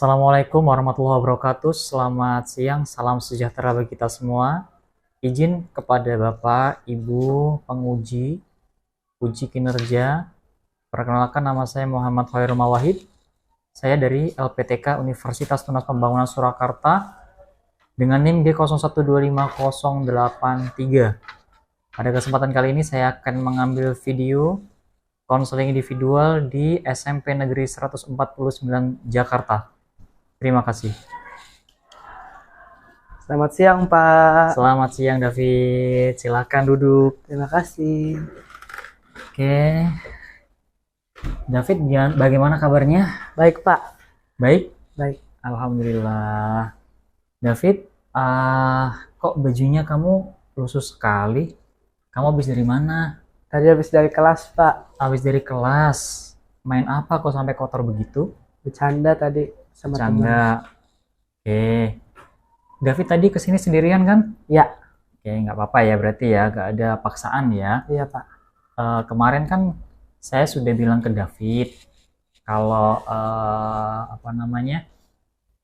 Assalamualaikum warahmatullahi wabarakatuh. Selamat siang, salam sejahtera bagi kita semua. Izin kepada Bapak, Ibu, penguji, uji kinerja. Perkenalkan, nama saya Muhammad Khairul Mawahid. Saya dari LPTK Universitas Tunas Pembangunan Surakarta dengan NIM D01125083. Pada kesempatan kali ini saya akan mengambil video konseling individual di SMP Negeri 149 Jakarta. Terima kasih. Selamat siang, Pak. Selamat siang, David. Silakan duduk. Terima kasih. Oke, David, bagaimana kabarnya? Baik, Pak. Baik? Baik. Alhamdulillah. David, kok bajunya kamu lusuh sekali? Kamu habis dari mana? Tadi habis dari kelas, Pak. Habis dari kelas. Main apa kok sampai kotor begitu? Bercanda tadi sama teman. Canda. Oke. David tadi kesini sendirian kan? Ya. Oke, nggak apa-apa ya berarti ya, nggak ada paksaan ya. Iya, Pak. Kemarin kan saya sudah bilang ke David kalau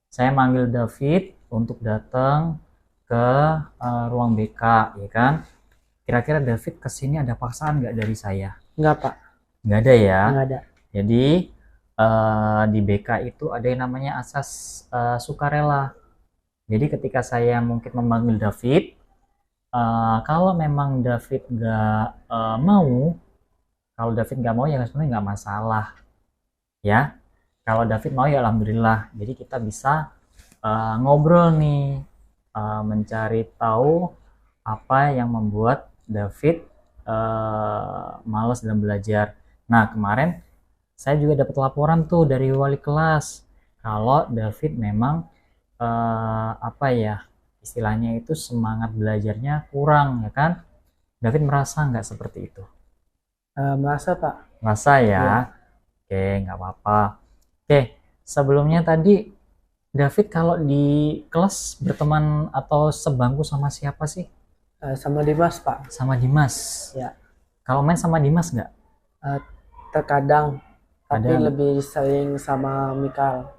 saya manggil David untuk datang ke ruang BK, ya kan? Kira-kira David kesini ada paksaan nggak dari saya? Enggak, Pak. Nggak ada ya. Enggak ada. Jadi di BK itu ada yang namanya asas sukarela. Jadi ketika saya mungkin memanggil David, kalau memang David nggak mau, kalau David nggak mau ya sebenarnya nggak masalah, ya. Kalau David mau ya alhamdulillah. Jadi kita bisa ngobrol nih, mencari tahu apa yang membuat David malas dalam belajar. Nah, kemarin saya juga dapat laporan tuh dari wali kelas kalau David memang istilahnya itu semangat belajarnya kurang, ya kan? David merasa nggak seperti itu? Merasa, Pak. Merasa ya? Iya. Oke, nggak apa-apa. Oke, sebelumnya tadi David kalau di kelas berteman atau sebangku sama siapa sih? Sama Dimas, Pak. Sama Dimas. Ya. Kalau main sama Dimas nggak? Terkadang, tapi Kadang. lebih sering sama Mikael.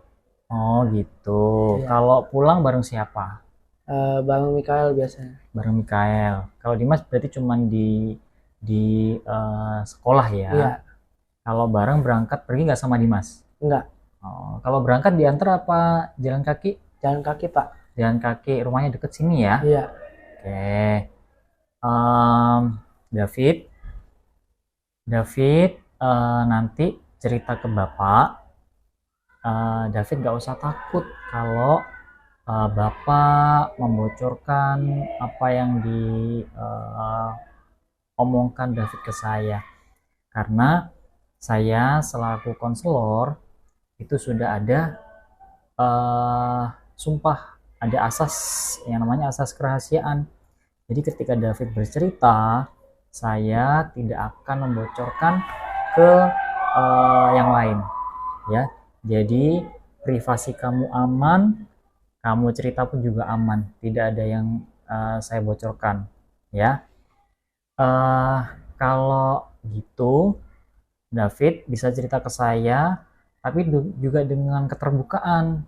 Oh gitu. Iya. Kalau pulang bareng siapa? Bareng Mikael biasanya. Bareng Mikael. Kalau Dimas berarti cuman di sekolah ya. Iya. Kalau bareng berangkat pergi nggak sama Dimas? Enggak. Oh, kalau berangkat diantar apa jalan kaki? Jalan kaki, Pak. Jalan kaki, rumahnya deket sini ya. Iya. Oke. David, nanti cerita ke Bapak. David nggak usah takut kalau Bapak membocorkan apa yang diomongkan David ke saya. Karena saya selaku konselor itu sudah ada sumpah, ada asas yang namanya asas kerahasiaan. Jadi ketika David bercerita, saya tidak akan membocorkan ke yang lain, ya. Jadi privasi kamu aman, kamu cerita pun juga aman, tidak ada yang saya bocorkan, ya. Kalau gitu, David bisa cerita ke saya, tapi juga dengan keterbukaan.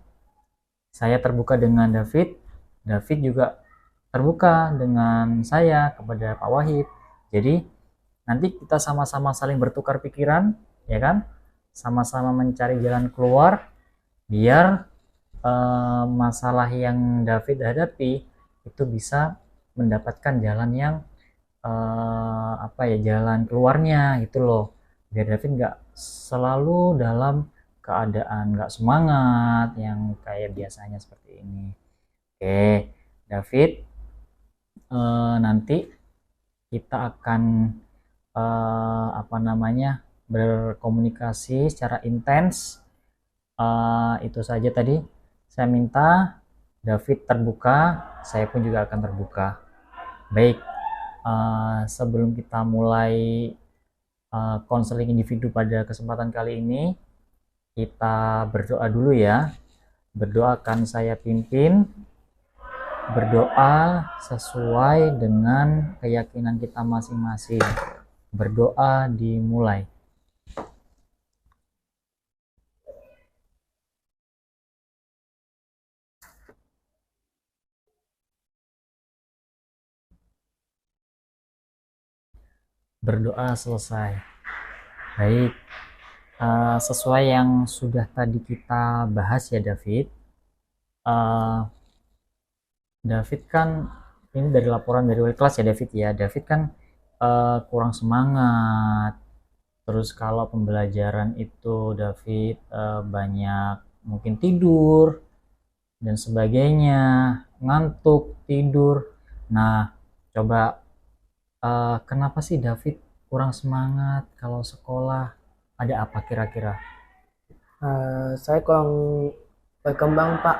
Saya terbuka dengan David, David juga terbuka dengan saya kepada Pak Wahid. Jadi nanti kita sama-sama saling bertukar pikiran, ya kan? Sama-sama mencari jalan keluar biar masalah yang David hadapi itu bisa mendapatkan jalan yang jalan keluarnya gitu loh. Biar David nggak selalu dalam keadaan nggak semangat yang kayak biasanya seperti ini. Oke, David, nanti kita akan berkomunikasi secara intens. Itu saja tadi saya minta. David terbuka, saya pun juga akan terbuka. Baik, sebelum kita mulai konseling individu pada kesempatan kali ini, kita berdoa dulu ya. Berdoa akan saya pimpin. Berdoa sesuai dengan keyakinan kita masing-masing. Berdoa dimulai. berdoa selesai. Baik, sesuai yang sudah tadi kita bahas ya David. Eh, David kan ini dari laporan dari wali kelas ya David ya. David kan kurang semangat. Terus kalau pembelajaran itu David banyak mungkin tidur dan sebagainya, ngantuk, tidur. Nah, coba kenapa sih David kurang semangat kalau sekolah? Ada apa kira-kira? Saya kurang berkembang, Pak.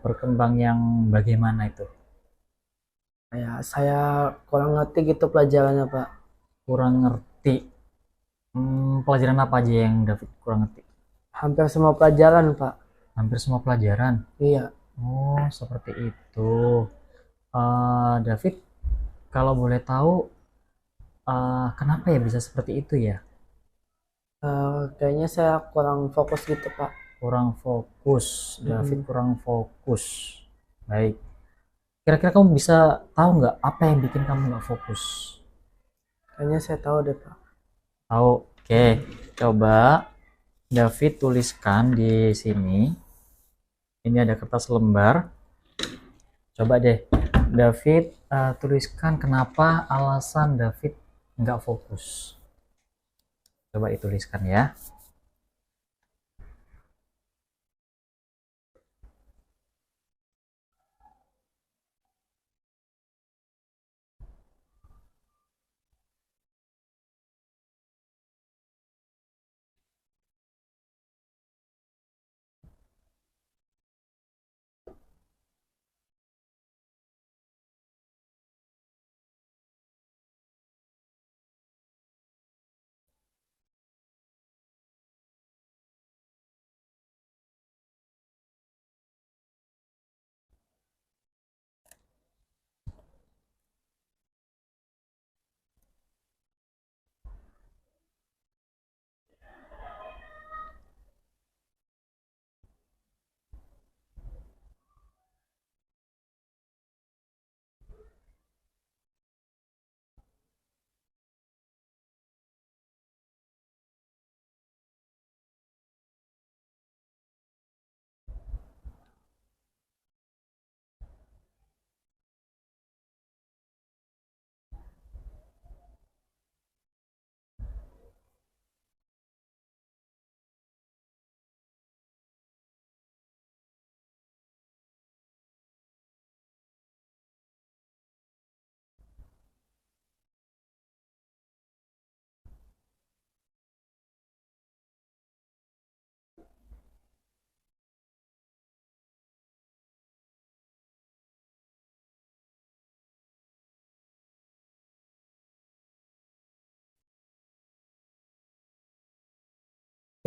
Berkembang yang bagaimana itu? Saya kurang ngerti gitu pelajarannya, Pak. Kurang ngerti. Pelajaran apa aja yang David kurang ngerti? Hampir semua pelajaran, Pak. Hampir semua pelajaran. Iya. Oh, seperti itu. David, kalau boleh tahu, kenapa ya bisa seperti itu ya? Kayaknya saya kurang fokus gitu, Pak. Kurang fokus. David Mm-mm. kurang fokus. Baik. Kira-kira kamu bisa tahu nggak apa yang bikin kamu nggak fokus? Kayaknya saya tahu deh, Pak. Tahu? Oke. Coba David tuliskan di sini. Ini ada kertas lembar. Coba deh, David tuliskan kenapa alasan David nggak fokus. Coba dituliskan ya.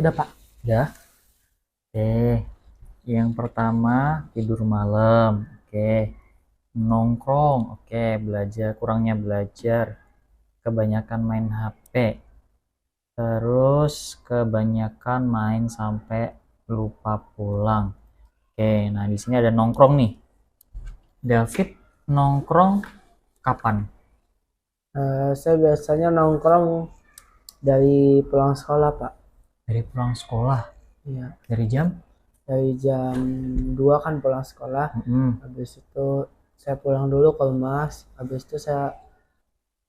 Udah, Pak. Ya. Oke. Yang pertama tidur malam. Oke. Nongkrong. Oke. Belajar kurangnya belajar. Kebanyakan main HP. Terus kebanyakan main sampai lupa pulang. Oke. Nah di sini ada nongkrong nih. David nongkrong kapan? Saya biasanya nongkrong dari pulang sekolah, Pak. Dari pulang sekolah. Iya. Dari jam? Dari jam 2 kan pulang sekolah. Habis itu saya pulang dulu ke rumah. Habis itu saya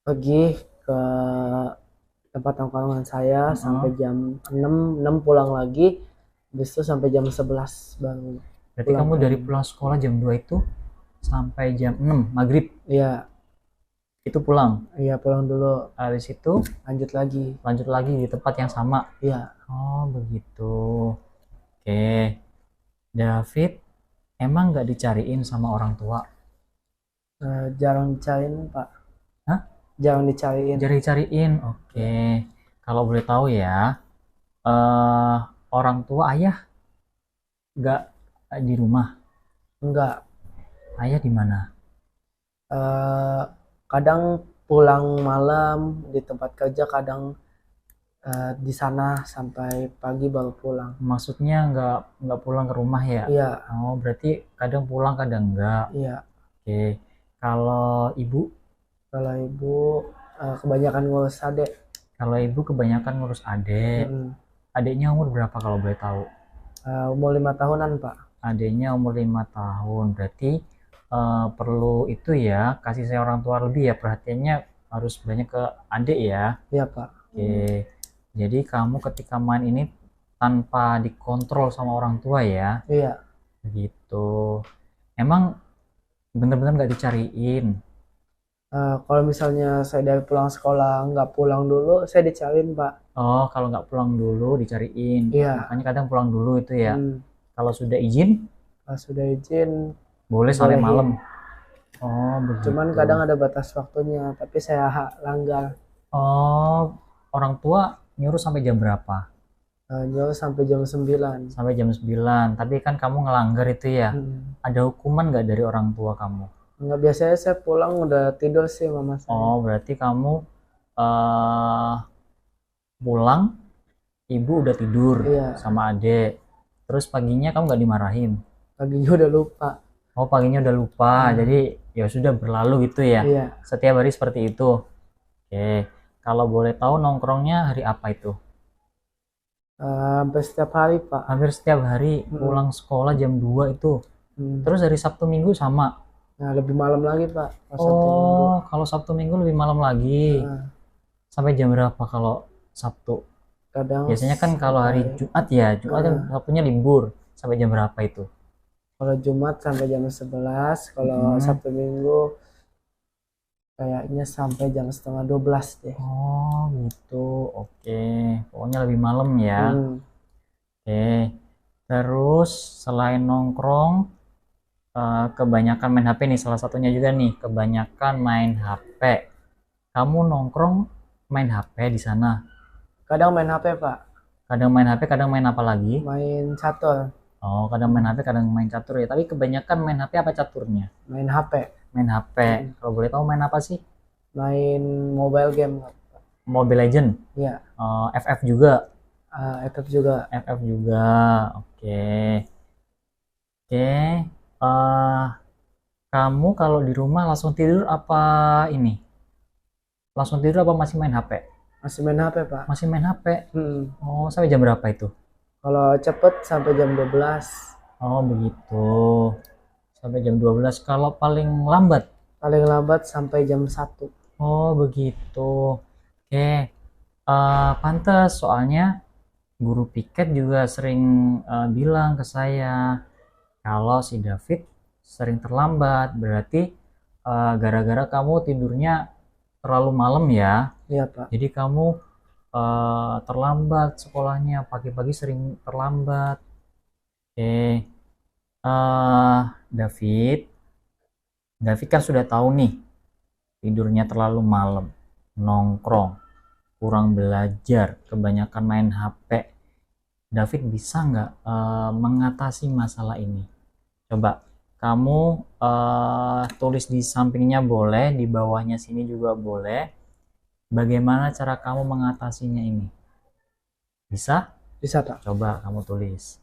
pergi ke tempat tongkrongan saya sampai jam 6 pulang lagi. Habis itu sampai jam 11 baru Berarti pulang kamu ke dari rumah. pulang sekolah jam 2 itu sampai jam 6 maghrib Iya, itu pulang. iya pulang dulu. Habis itu Lanjut lagi. di tempat yang sama. Iya. Oh begitu. Oke. David emang nggak dicariin sama orang tua? Jarang dicariin, Pak. Hah? Jarang dicariin. Cari-cariin. Oke. Kalau boleh tahu ya, eh orang tua ayah nggak di rumah? Enggak. Ayah di mana? Eh, Kadang pulang malam di tempat kerja, kadang di sana sampai pagi baru pulang. Maksudnya nggak pulang ke rumah ya? Iya, Oh berarti kadang pulang kadang enggak. iya. Oke. Kalau ibu Kalau ibu kebanyakan ngurus adek. Kalau ibu kebanyakan ngurus adik. Mm-mm. Adiknya umur berapa kalau boleh tahu? Umur 5 tahunan Pak. Adiknya umur 5 tahun. Berarti perlu itu ya, kasih sayang orang tua lebih ya, perhatiannya harus banyak ke adik ya. Iya Pak. Oke. Jadi kamu ketika main ini tanpa dikontrol sama orang tua ya, Iya. gitu. Emang bener-bener nggak dicariin? Kalau misalnya saya dari pulang sekolah nggak pulang dulu, saya dicariin Pak. Oh, kalau nggak pulang dulu dicariin. Iya. Makanya kadang pulang dulu itu ya. Hmm. Kalau sudah izin, Pas sudah izin boleh sampai dibolehin. malam. Oh, Cuman begitu. kadang ada batas waktunya, tapi saya langgar. Oh, orang tua nyuruh sampai jam berapa? Nyuruh sampai jam 9. Sampai jam 9. Tapi kan kamu ngelanggar itu ya. Hmm. Ada hukuman nggak dari orang tua kamu? Nggak, biasanya saya pulang udah tidur sih mama saya. Oh, berarti kamu eh pulang, ibu udah tidur Iya, sama adek. Terus paginya kamu nggak dimarahin? paginya udah lupa. Oh, paginya udah lupa. Hmm. Jadi ya sudah berlalu gitu ya. Iya. Setiap hari seperti itu. Oke. Kalau boleh tahu nongkrongnya hari apa itu? Hampir setiap hari Pak. Hampir setiap hari Hmm. pulang sekolah jam 2 itu. Hmm. Terus hari Sabtu Minggu sama. Nah, lebih malam lagi Pak, pas Sabtu Minggu. Oh, kalau Sabtu Minggu lebih malam lagi. Nah, Sampai jam berapa kalau Sabtu? kadang Biasanya kan kalau hari sampai Jumat ya, Jumat kan Sabtunya libur. Sampai jam berapa itu? kalau Jumat sampai jam 11, kalau Hmm. Sabtu Minggu kayaknya sampai jam setengah 12 deh. Oh, gitu. Oke. Pokoknya lebih malam ya. Hmm. Oke. Terus selain nongkrong, kebanyakan main HP nih, salah satunya juga nih, kebanyakan main HP. Kamu nongkrong main HP di sana. Kadang main HP Pak, Kadang main HP, kadang main apa lagi? main catur, Oh, kadang main HP, kadang main catur ya. Tapi kebanyakan main HP apa caturnya? main HP, Main HP. Kalau boleh tahu main apa sih? main mobile game. Mobile Legend, Ya, FF juga. FF juga. FF juga. Oke. Oke. eh Kamu kalau di rumah langsung tidur apa ini? Langsung tidur apa masih main HP? Masih main HP Pak. Masih main HP. Hmm. Oh, sampai jam berapa itu? Kalau cepet sampai jam 12, Oh, begitu. Sampai jam 12. Kalau paling lambat? paling lambat sampai jam 1. Oh, begitu. Oke. Pantas soalnya guru piket juga sering bilang ke saya kalau si David sering terlambat. Berarti gara-gara kamu tidurnya terlalu malam ya. Iya Pak. Jadi kamu terlambat sekolahnya, pagi-pagi sering terlambat. Oke, David, David kan sudah tahu nih tidurnya terlalu malam, nongkrong, kurang belajar, kebanyakan main HP. David bisa nggak mengatasi masalah ini? Coba kamu tulis di sampingnya boleh, di bawahnya sini juga boleh. Bagaimana cara kamu mengatasinya ini? Bisa? Bisa Pak. Coba kamu tulis.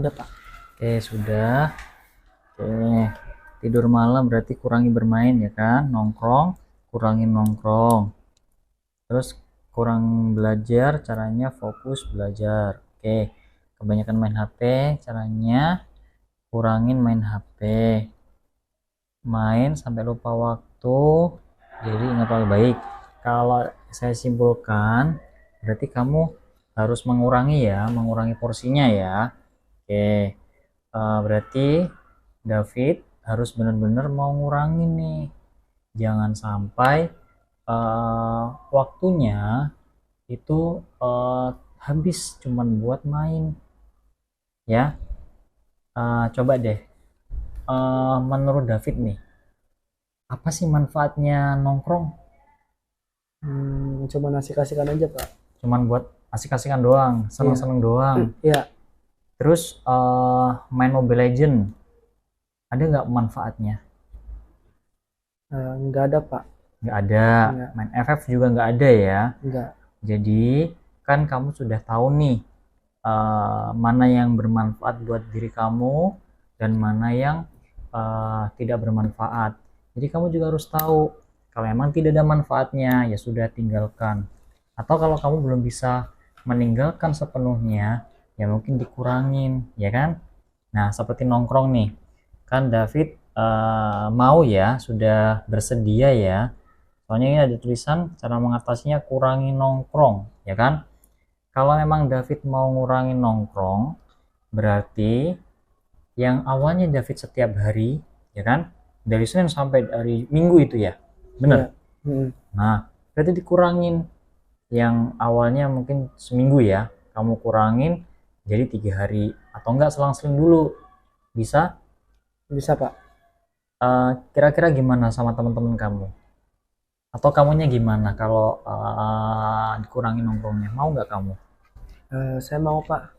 Udah Pak. Oke, sudah. Oke, tidur malam berarti kurangi bermain ya kan, nongkrong, kurangin nongkrong. Terus kurang belajar, caranya fokus belajar. Oke, kebanyakan main HP, caranya kurangin main HP. Main sampai lupa waktu, jadi ingat waktu. Baik, kalau saya simpulkan, berarti kamu harus mengurangi ya, mengurangi porsinya ya. Oke, berarti David harus benar-benar mau ngurangin nih. Jangan sampai waktunya itu habis cuman buat main ya. Coba deh, menurut David nih, apa sih manfaatnya nongkrong? Cuma asik-asikan aja Pak. Cuman buat asik-asikan doang, seneng-seneng doang. Iya. Terus main Mobile Legend, ada nggak manfaatnya? Nggak ada Pak. Nggak ada. Nggak. Main FF juga nggak ada ya? Nggak. Jadi kan kamu sudah tahu nih mana yang bermanfaat buat diri kamu dan mana yang tidak bermanfaat. Jadi kamu juga harus tahu, kalau emang tidak ada manfaatnya ya sudah tinggalkan. Atau kalau kamu belum bisa meninggalkan sepenuhnya, ya mungkin dikurangin, ya kan? Nah, seperti nongkrong nih, kan David mau ya, sudah bersedia ya. Soalnya ini ada tulisan cara mengatasinya kurangi nongkrong, ya kan? Kalau memang David mau ngurangin nongkrong, berarti yang awalnya David setiap hari, ya kan? Dari Senin sampai hari Minggu itu ya, bener? Ya. Nah, berarti dikurangin. Yang awalnya mungkin seminggu ya, kamu kurangin jadi 3 hari atau enggak selang-seling dulu. Bisa? Bisa Pak. Kira-kira gimana sama teman-teman kamu? Atau kamunya gimana kalau dikurangin nongkrongnya? Mau nggak kamu? Saya mau Pak.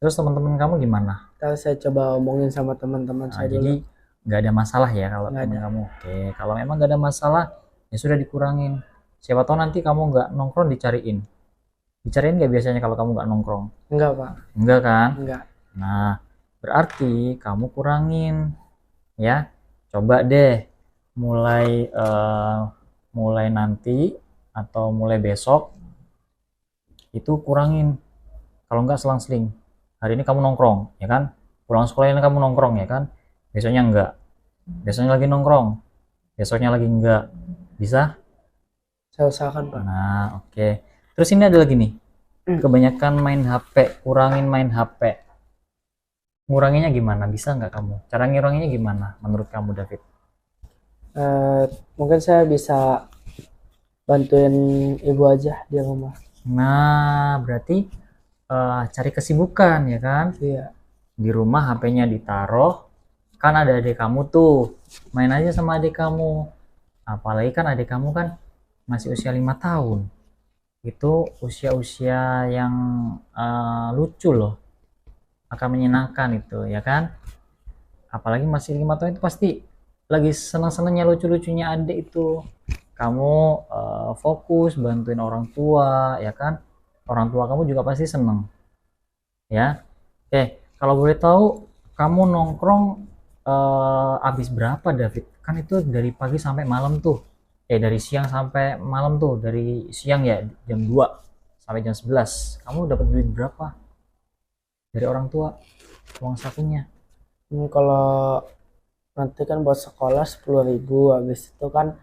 Terus teman-teman kamu gimana? Ntar saya coba omongin sama teman-teman saya Jadi dulu. nggak ada masalah ya kalau Nggak teman ada. kamu. Oke, kalau memang nggak ada masalah, ya sudah dikurangin. Siapa tahu nanti kamu nggak nongkrong dicariin. Dicariin nggak biasanya kalau kamu nggak nongkrong? Enggak Pak. Enggak kan? Enggak. Nah, berarti kamu kurangin ya. Coba deh mulai nanti atau mulai besok itu kurangin. Kalau enggak selang-seling. Hari ini kamu nongkrong, ya kan? Pulang sekolah ini kamu nongkrong, ya kan? Besoknya enggak. Besoknya lagi nongkrong. Besoknya lagi enggak. Bisa? Saya usahakan Pak. Nah, oke. Terus ini ada lagi nih. Kebanyakan main HP, kurangin main HP. Nguranginya gimana? Bisa nggak kamu? Cara nguranginya gimana menurut kamu, David? Mungkin saya bisa bantuin ibu aja di rumah. Nah, berarti cari kesibukan ya kan? Iya. Di rumah HP-nya ditaruh, kan ada adik kamu tuh, main aja sama adik kamu. Apalagi kan adik kamu kan masih usia 5 tahun. Itu usia-usia yang lucu loh, akan menyenangkan itu ya kan? Apalagi masih 5 tahun itu pasti lagi senang-senangnya lucu-lucunya adik itu. Kamu fokus bantuin orang tua ya kan? Orang tua kamu juga pasti seneng ya. Kalau boleh tahu kamu nongkrong habis berapa David? Kan itu dari pagi sampai malam tuh. Dari siang sampai malam tuh, dari siang ya jam 2 sampai jam 11. Kamu dapat duit berapa dari orang tua, uang sakunya? Kalau nanti kan buat sekolah 10.000, habis itu kan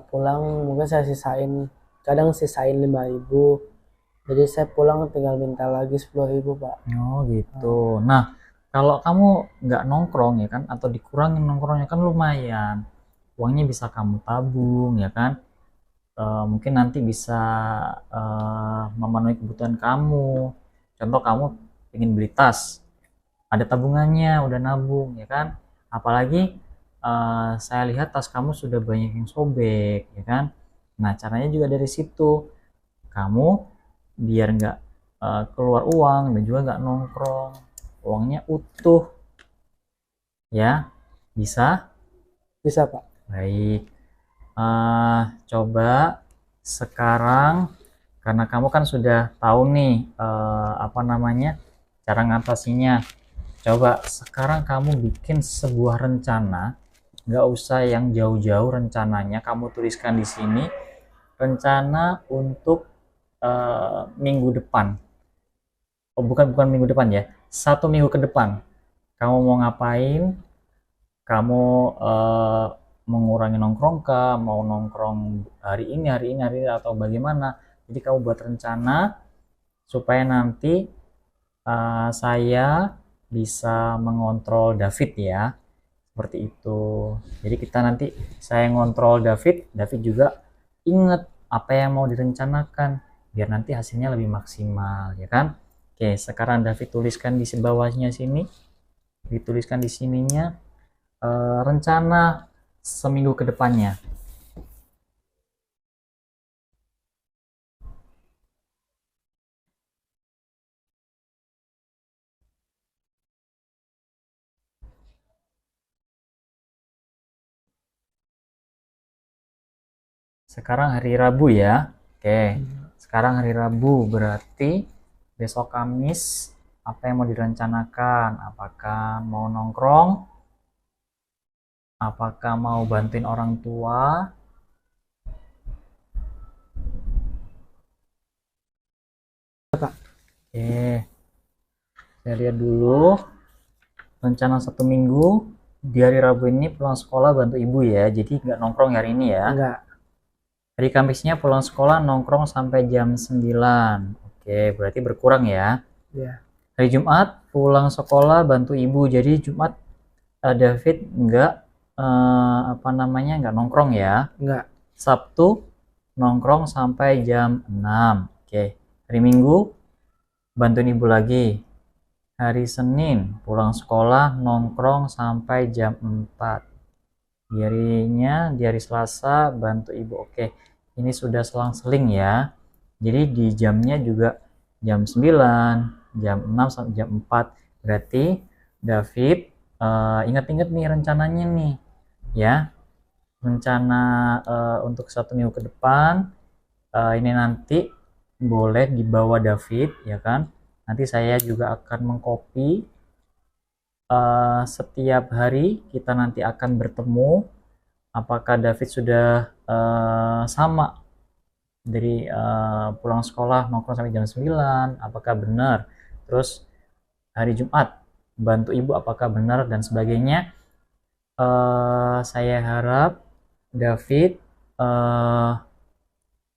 pulang mungkin saya sisain, kadang sisain 5.000, jadi saya pulang tinggal minta lagi 10.000 Pak. Oh gitu. Nah, kalau kamu nggak nongkrong ya kan, atau dikurangin nongkrongnya kan lumayan, uangnya bisa kamu tabung ya kan. Mungkin nanti bisa memenuhi kebutuhan kamu. Contoh kamu ingin beli tas, ada tabungannya, udah nabung ya kan. Apalagi saya lihat tas kamu sudah banyak yang sobek ya kan. Nah, caranya juga dari situ, kamu biar nggak keluar uang dan juga nggak nongkrong, uangnya utuh ya. Bisa Pak. baik. Coba sekarang, karena kamu kan sudah tahu nih apa namanya cara ngatasinya, Coba sekarang kamu bikin sebuah rencana, nggak usah yang jauh-jauh rencananya, kamu tuliskan di sini rencana untuk minggu depan. Oh, bukan minggu depan ya, 1 minggu ke depan. Kamu mau ngapain? Kamu mengurangi nongkrong kah? Mau nongkrong hari ini atau bagaimana? Jadi kamu buat rencana supaya nanti saya bisa mengontrol David ya, seperti itu. Jadi kita nanti saya ngontrol David, David juga ingat apa yang mau direncanakan biar nanti hasilnya lebih maksimal ya kan. Oke, sekarang David tuliskan di bawahnya sini, dituliskan di sininya rencana seminggu ke depannya. Sekarang hari Rabu ya. Oke. Sekarang hari Rabu berarti besok Kamis apa yang mau direncanakan? Apakah mau nongkrong? Apakah mau bantuin orang tua? Pak. Oke. Saya lihat dulu. Rencana 1 minggu. Di hari Rabu ini pulang sekolah bantu ibu ya. Jadi nggak nongkrong hari ini ya. Enggak. Hari Kamisnya pulang sekolah nongkrong sampai jam 9. Oke, berarti berkurang ya. Iya. Hari Jumat pulang sekolah bantu ibu. Jadi Jumat David nggak nggak nongkrong ya. Enggak. Sabtu nongkrong sampai jam 6. Oke. Hari Minggu bantuin ibu lagi. Hari Senin pulang sekolah nongkrong sampai jam 4. Di hari Selasa bantu ibu. Oke, ini sudah selang-seling ya. Jadi di jamnya juga jam 9, jam 6 sampai jam 4. Berarti David ingat-ingat nih rencananya nih ya. Rencana untuk 1 minggu ke depan ini nanti boleh dibawa David ya kan. Nanti saya juga akan mengcopy setiap hari kita nanti akan bertemu. Apakah David sudah sama dari pulang sekolah nongkrong sampai jam 9, apakah benar? Terus hari Jumat bantu ibu apakah benar dan sebagainya. Saya harap David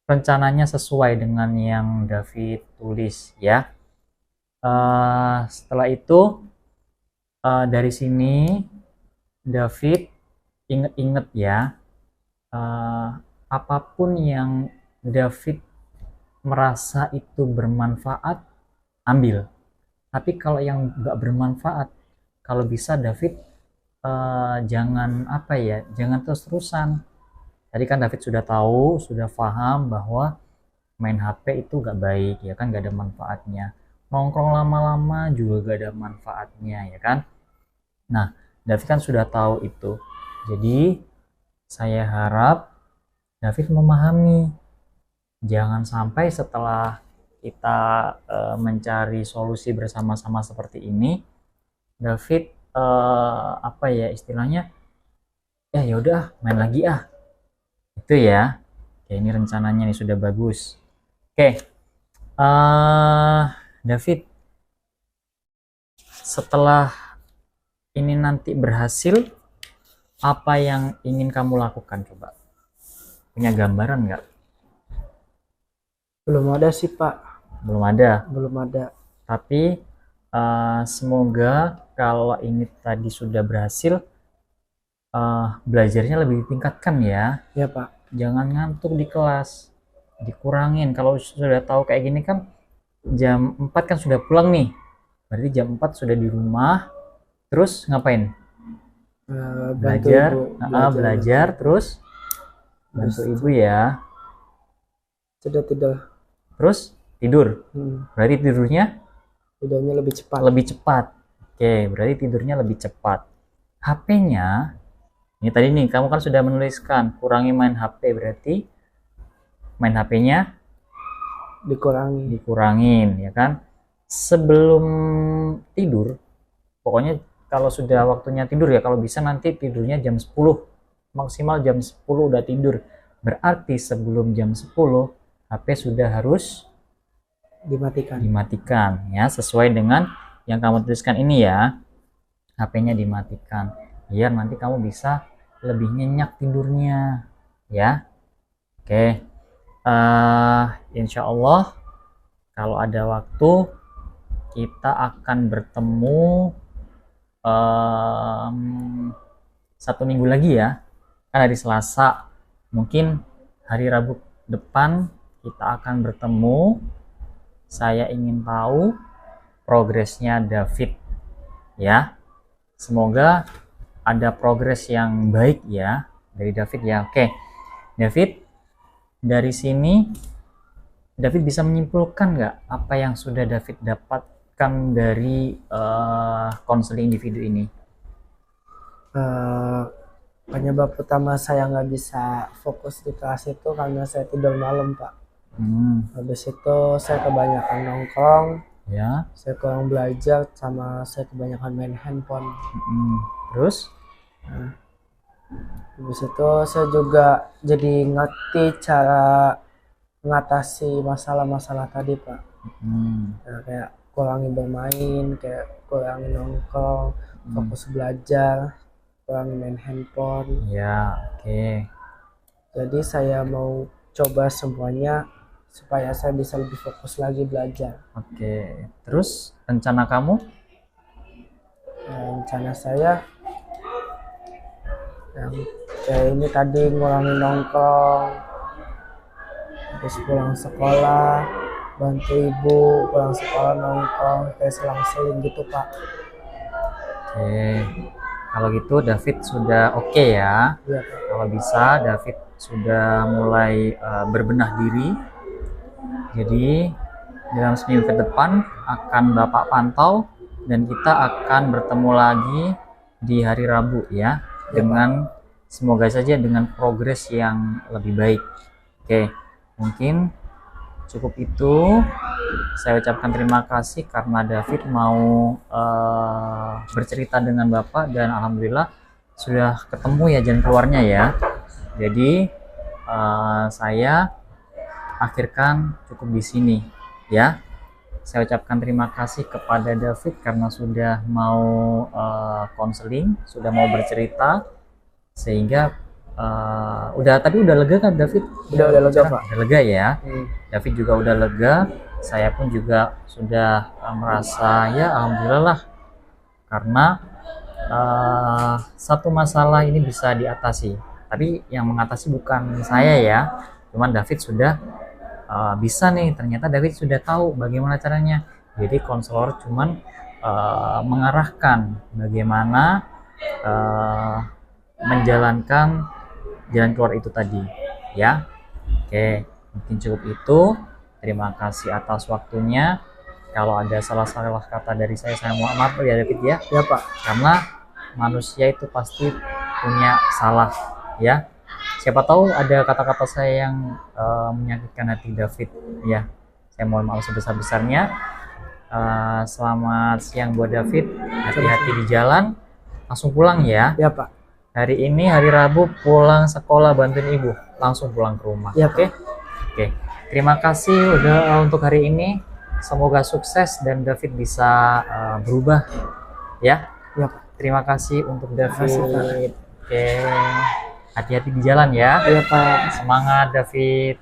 rencananya sesuai dengan yang David tulis ya. Setelah itu dari sini David inget-inget ya, apapun yang David merasa itu bermanfaat ambil, tapi kalau yang nggak bermanfaat, kalau bisa David jangan jangan terus-terusan. Tadi kan David sudah tahu, sudah paham bahwa main HP itu gak baik ya kan, gak ada manfaatnya. Nongkrong lama-lama juga gak ada manfaatnya ya kan. Nah, David kan sudah tahu itu. Jadi saya harap David memahami. Jangan sampai setelah kita mencari solusi bersama-sama seperti ini, David istilahnya ya udah main lagi itu ya. Oke, ini rencananya nih sudah bagus. Oke, David, setelah ini nanti berhasil, apa yang ingin kamu lakukan coba? Punya gambaran nggak? Belum ada sih Pak. Belum ada. Belum ada. Tapi semoga kalau ini tadi sudah berhasil, belajarnya lebih ditingkatkan ya. Ya Pak. Jangan ngantuk di kelas, dikurangin. Kalau sudah tahu kayak gini kan jam 4 kan sudah pulang nih, berarti jam 4 sudah di rumah. Terus ngapain? Belajar terus bantu ibu ya. Sudah tidur. Terus tidur. Berarti tidurnya lebih cepat. Oke, berarti tidurnya lebih cepat. HP-nya ini tadi nih kamu kan sudah menuliskan kurangi main HP, berarti main HP-nya dikurangin ya kan. Sebelum tidur Pokoknya kalau sudah waktunya tidur ya, kalau bisa nanti tidurnya jam 10, maksimal jam 10 udah tidur. Berarti sebelum jam 10 HP sudah harus dimatikan ya, sesuai dengan yang kamu tuliskan ini ya. HP-nya dimatikan biar nanti kamu bisa lebih nyenyak tidurnya ya. Oke, insya Allah kalau ada waktu kita akan bertemu 1 minggu lagi ya, kan hari Selasa. Mungkin hari Rabu depan kita akan bertemu. Saya ingin tahu progresnya David ya. Semoga ada progres yang baik ya dari David ya. Oke, David, dari sini David bisa menyimpulkan nggak apa yang sudah David dapatkan dari konseling individu ini? Penyebab utama saya nggak bisa fokus di kelas itu karena saya tidur malam, Pak. Habis itu saya kebanyakan nongkrong ya, saya kurang belajar, sama saya kebanyakan main handphone. Terus habis itu saya juga jadi ngerti cara mengatasi masalah-masalah tadi, Pak. Nah, kayak kurangi bermain, kayak kurangi nongkrong, fokus belajar, kurangi main handphone ya. Oke. Jadi saya mau coba semuanya supaya saya bisa lebih fokus lagi belajar. Oke, terus rencana kamu? Rencana saya yang kayak ini tadi, ngurangi nongkrong, habis pulang sekolah bantu ibu, pulang sekolah nongkrong, kayak selang-seling gitu, Pak. Oke, kalau gitu David sudah oke ya. Iya, Pak. Kalau bisa David sudah mulai berbenah diri. Jadi dalam seminggu ke depan akan Bapak pantau dan kita akan bertemu lagi di hari Rabu ya, dengan semoga saja dengan progres yang lebih baik. Oke, mungkin cukup itu. Saya ucapkan terima kasih karena David mau bercerita dengan Bapak dan alhamdulillah sudah ketemu ya jalan keluarnya ya. Jadi saya akhirkan cukup di sini ya. Saya ucapkan terima kasih kepada David karena sudah mau konseling, sudah mau bercerita, sehingga tapi udah lega kan David? Udah lega, Pak. Udah lega ya. David juga udah lega. Saya pun juga sudah merasa ya alhamdulillah lah, karena satu masalah ini bisa diatasi. Tapi yang mengatasi bukan saya ya, cuman David sudah bisa nih. Ternyata David sudah tahu bagaimana caranya. Jadi konselor cuman mengarahkan bagaimana menjalankan jalan keluar itu tadi ya. Oke, mungkin cukup itu. Terima kasih atas waktunya. Kalau ada salah-salah kata dari saya mohon maaf ya David ya. Ya, Pak. Karena manusia itu pasti punya salah ya. Siapa tahu ada kata-kata saya yang menyakitkan hati David ya. Saya mohon maaf sebesar-besarnya. Selamat siang buat David. Hati-hati di jalan. Langsung pulang ya. Ya, Pak. Hari ini hari Rabu pulang sekolah bantuin ibu. Langsung pulang ke rumah. Ya, Oke. Oke. Terima kasih udah untuk hari ini. Semoga sukses dan David bisa berubah ya. Ya, Pak. Terima kasih untuk David. Terima kasih, Pak. Oke. Hati-hati di jalan ya. Iya, Pak. Semangat David.